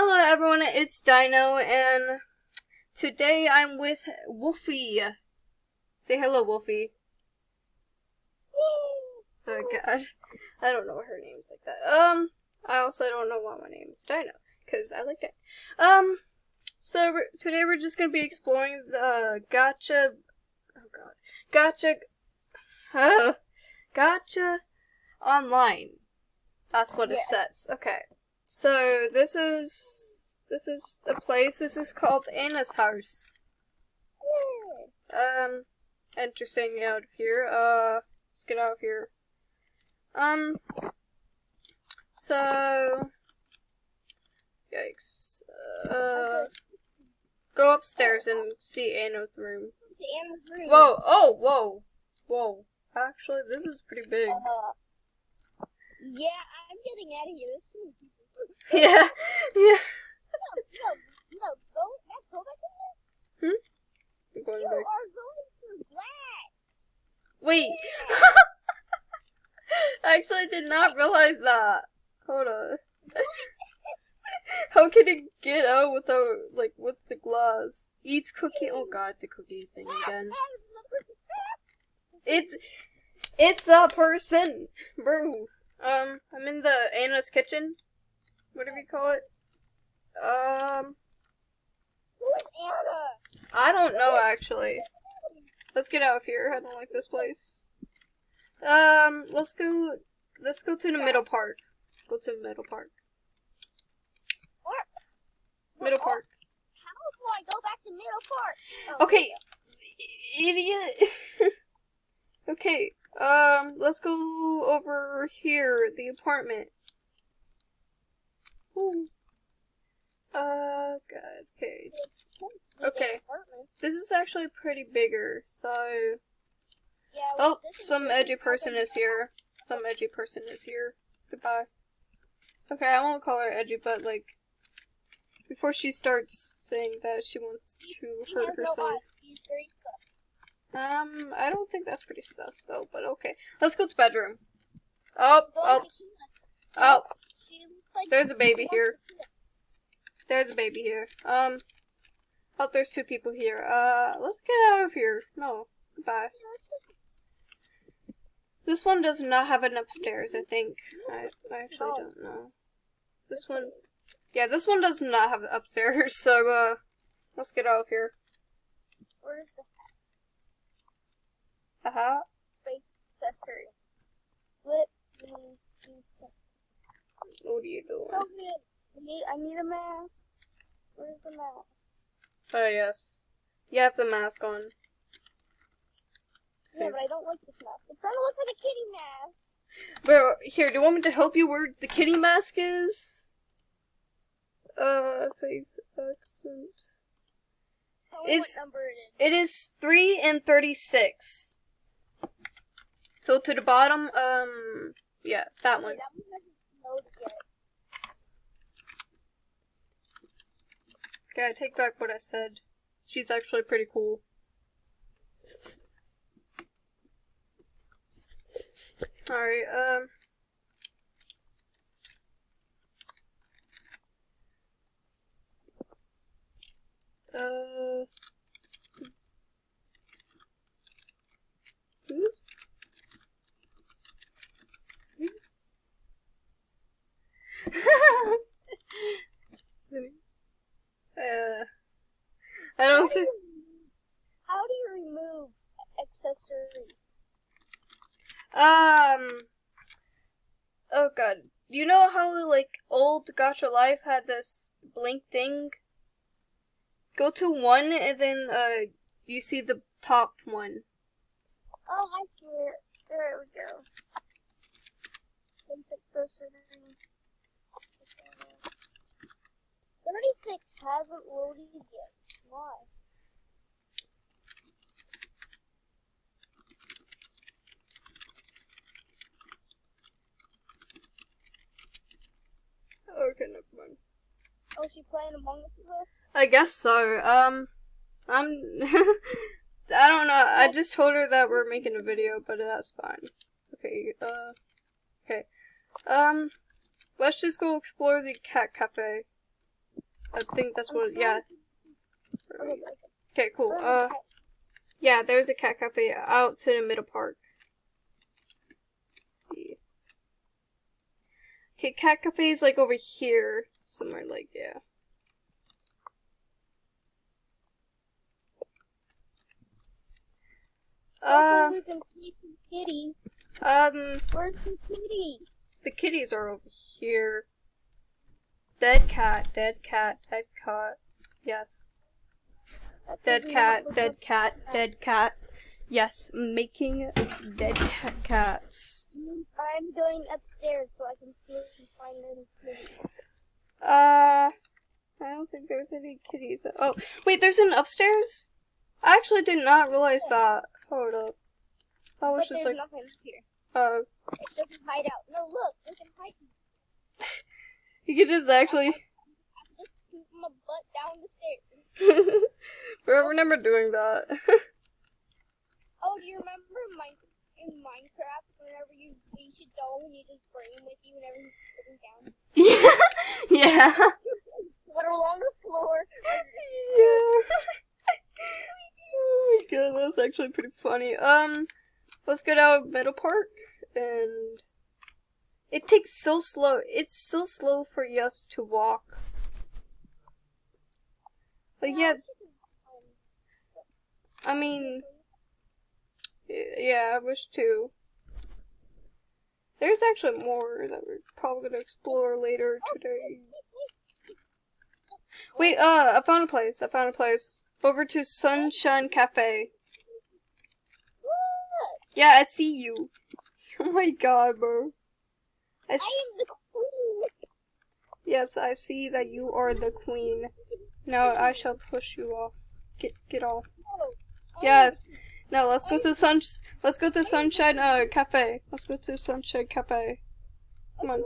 Hello everyone, it's Dino, and today I'm with Wolfie. Say hello, Wolfie. Oh god, I don't know what her name's like that. I also don't know why my name is Dino, because I like it. So today we're just gonna be exploring the Gacha online. That's what it says. Okay. So this is the place. This is called Anna's house. Interesting out of here. Let's get out of here. So yikes. Go upstairs and see Anna's room. Whoa! Oh, whoa, whoa. Actually, this is pretty big. Yeah, I'm getting out of here. There's too many people. Yeah, yeah. No, go back in there. I'm going You back. are going through glass. Wait. Actually, I did not realize that. Hold on. How can it get out without, with the glass? Eats cookie. Oh god, the cookie thing again. It's a person, bro. I'm in the Anna's kitchen. Whatever you call it. Who is Anna? I don't know actually. Let's get out of here. I don't like this place. Let's go to the middle part. Go to the middle part. What? Middle part. How do I go back to middle part? Oh, Okay, idiot. Okay, let's go over here, the apartment. Ooh. God, okay. Okay, this is actually pretty bigger, so... Yeah, Oh, some edgy person is here. Some edgy person is here. Goodbye. Okay, I won't call her edgy, but, before she starts saying that she wants to hurt herself. I don't think that's pretty sus, though, but okay. Let's go to bedroom. Oh, there's a baby here. There's a baby here. Oh, there's two people here. Let's get out of here. No, goodbye. This one does not have an upstairs, I think. I actually don't know. This one, yeah, this one does not have upstairs, so, let's get out of here. Where's the Haha. fake tester? Let me do something. What are you doing? Oh, man. I need a mask. Where's the mask? Oh, yes. You have the mask on. Yeah, but I don't like this mask. It's starting to look like a kitty mask. Bro, here, do you want me to help you where the kitty mask is? Face accent. Tell me what number it is. It is 3 and 36. So to the bottom, yeah, that one. That one hasn't loaded yet. Okay, I take back what I said. She's actually pretty cool. Alright, I don't think... How do you remove accessories? Oh god. You know how, old Gacha Life had this blink thing? Go to 1, and then, you see the top one. Oh, I see it. There we go. Basic accessory. 36 hasn't loaded yet. Why? Okay, never mind. Oh, is she playing Among Us with us? I guess so. I'm... I don't know. I just told her that we're making a video, but that's fine. Okay, okay. Let's just go explore the cat cafe. I think that's what. Yeah. Okay. Okay, cool. Where's the cat? Yeah, there's a cat cafe out to the middle park. Okay, cat cafe is like over here somewhere. Like yeah. Hopefully we can see some kitties. Where's the kitty? The kitties are over here. Dead cat, dead cat, dead cat. Yes. That Dead does cat, not dead look cat, like dead cat. Yes, making dead cats. I'm going upstairs so I can see if I can find any kitties. I don't think there's any kitties. Oh, wait, there's an upstairs? I actually did not realize that. Hold up. I was But just there's like, nothing here. oh. It's just a hideout. No, look, we can hide. You could just actually. Just scoop my butt down the stairs. I remember doing that. Oh, do you remember in Minecraft whenever you reach a doll and you just bring him with you whenever he's sitting down? Yeah. What along the floor? Yeah. Oh my god, that's actually pretty funny. Let's go down Middle Park, and it takes so slow. It's so slow for us to walk. But yeah, I mean, yeah, I wish too. There's actually more that we're probably gonna explore later today. Wait, I found a place. Over to Sunshine Cafe. Yeah, I see you. Oh my god, bro. I am the queen. Yes, I see that you are the queen. Now I shall push you off. Get off. Yes. Now let's go to Sunshine Cafe. Let's go to Sunshine Cafe. Come on.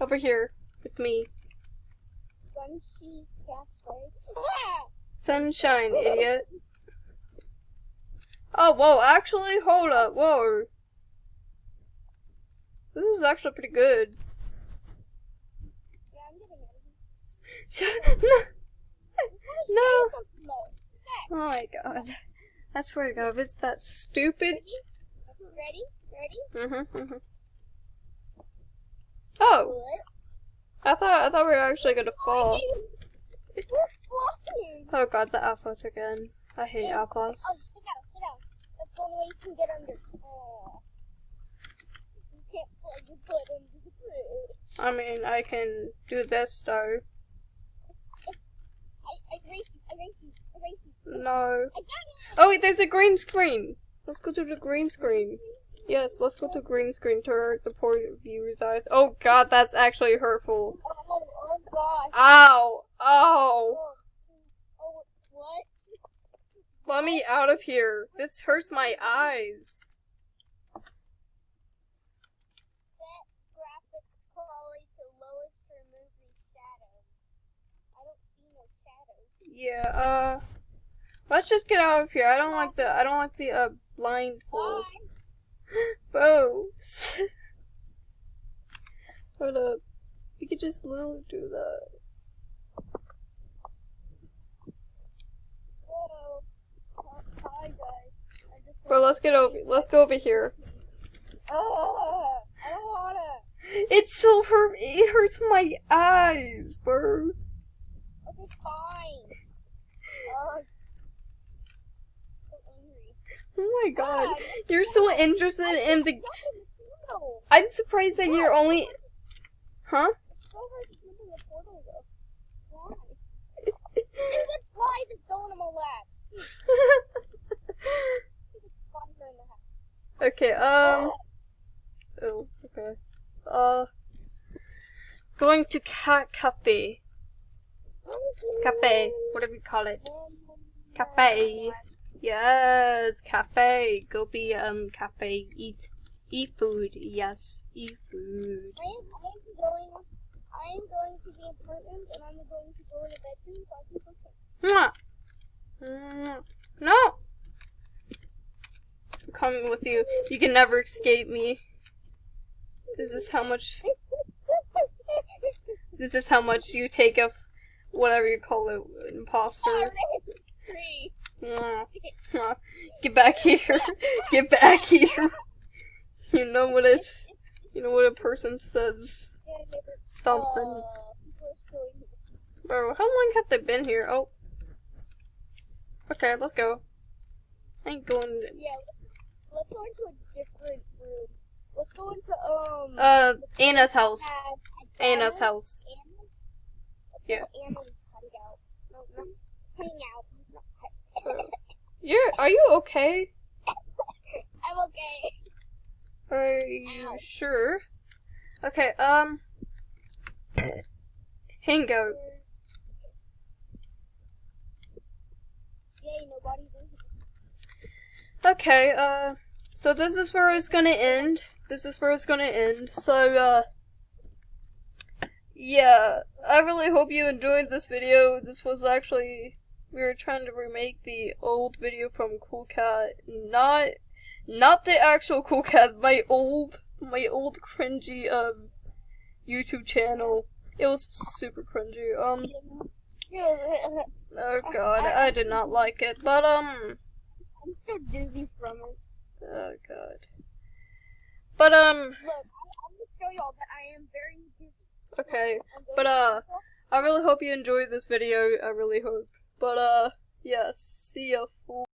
Over here with me. Sunshine Cafe. Sunshine, idiot. Oh, whoa, actually, hold up, whoa. This is actually pretty good. Yeah, I'm getting out of here. Shut up, no. No. Oh my god. I swear to god, is that stupid? Ready? Oh, What? I thought we were actually gonna fall. We're flying. Oh god, the alphas again. I hate alphas. Oh, sit down. That's the only way you can get under. Oh. You can't plug your butt under the bridge. I mean, I can do this though. I race you. No. I got it. Oh wait, there's a green screen. Let's go to the green screen. Yes, let's go to green screen to hurt the poor viewer's eyes. Oh god, that's actually hurtful. Oh gosh. Ow! Ow! Oh, what? Let me out of here. This hurts my eyes. Set graphics quality to lowest to remove these shadows. I don't see no shadows. Yeah, let's just get out of here. I don't like the blindfold. Whoa. Hold up. We could just literally do that. Whoa. Hi guys. Bro, let's go over here. Oh, I don't wanna. It hurts my eyes, bro. Okay, fine. So angry. Oh my god. God. You're so interested in the... No. I'm surprised that you're only... Huh? It's so hard to jump in the portal though. Why? Stupid flies are going in my lap. Stupid flies are in the house. Okay, oh, okay. Going to cafe. Cafe, whatever you call it. Cafe. Yes, cafe. Go be, cafe. Eat food. Yes, eat food. I am going to the apartment and I'm going to go in the bedroom so I can go check. No! I'm coming with you. You can never escape me. This is how much you take whatever you call it, imposter. Tree. Get back here. Get back here. You know what it's, you know what a person says. Something. Bro, how long have they been here? Oh. Okay, let's go. I ain't going. Yeah, let's go into a different room. Let's go into Anna's house. Anna's house. Let's go to Anna's hideout. No, hangout. Are you okay? I'm okay. Are you sure? Okay, hangout. Yay, nobody's in here. Okay, so this is where it's gonna end. So, yeah, I really hope you enjoyed this video. This was actually, we were trying to remake the old video from Cool Cat, not the actual Cool Cat, my old cringy, YouTube channel. It was super cringy, oh god, I did not like it, but, I'm so dizzy from it. oh god. But, Look, I'm gonna show y'all that I am very dizzy. okay, but, I really hope you enjoyed this video, I really hope. But, yeah, see ya, fool.